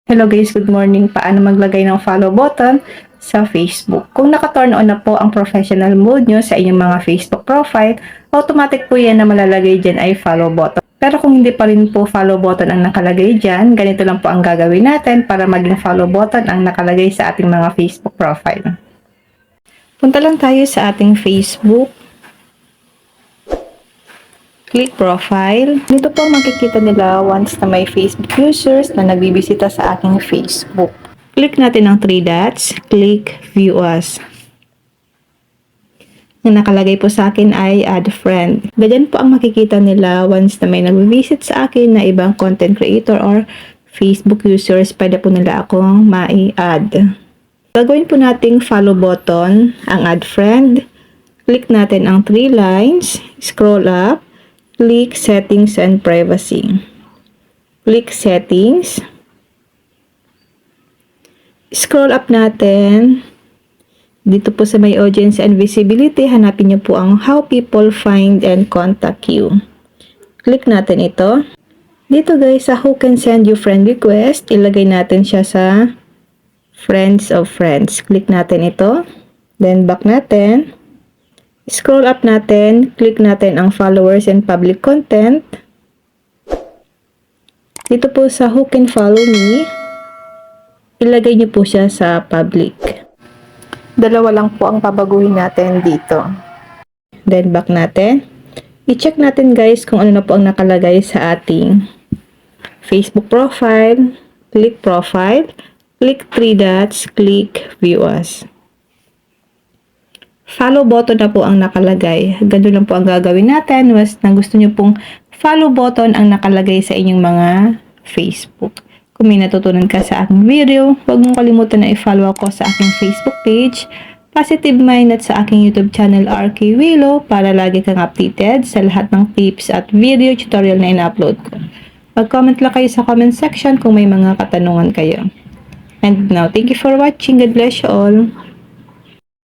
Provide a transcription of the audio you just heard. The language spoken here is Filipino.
Hello guys, good morning. Paano maglagay ng follow button sa Facebook? Kung naka-turn on na po ang professional mode nyo sa inyong mga Facebook profile, automatic po yan na malalagay dyan ay follow button. Pero kung hindi pa rin po follow button ang nakalagay dyan, ganito lang po ang gagawin natin para maging follow button ang nakalagay sa ating mga Facebook profile. Punta lang tayo sa ating Facebook. Click profile. Dito po makikita nila once na may Facebook users na nagbibisita sa aking Facebook. Click natin ang 3 dots. Click view as. Ang nakalagay po sa akin ay add friend. Ganyan po ang makikita nila once na may nagbibisit sa akin na ibang content creator or Facebook users. Pwede po nila akong mai-add. Gagawin po nating follow button ang add friend. Click natin ang 3 lines. Scroll up. Click Settings and Privacy. Click Settings. Scroll up natin. Dito po sa may Audience and Visibility, hanapin niyo po ang How People Find and Contact You. Click natin ito. Dito guys, sa Who Can Send You Friend Request, ilagay natin siya sa Friends of Friends. Click natin ito. Then back natin. Scroll up natin, click natin ang followers and public content. Dito po sa Who Can Follow Me, ilagay niyo po siya sa public. Dalawa lang po ang babaguhin natin dito. Then back natin. I-check natin guys kung ano na po ang nakalagay sa ating Facebook profile. Click profile. Click 3 dots. Click view as. Follow button na po ang nakalagay. Ganun lang po ang gagawin natin. Was na gusto nyo pong follow button ang nakalagay sa inyong mga Facebook. Kung may natutunan ka sa aking video, huwag mong kalimutan na i-follow ako sa aking Facebook page, Positive Mind, at sa aking YouTube channel RK Willow para lagi kang updated sa lahat ng tips at video tutorial na ina-upload ko. Mag-comment lang kayo sa comment section kung may mga katanungan kayo. And now, thank you for watching. God bless you all.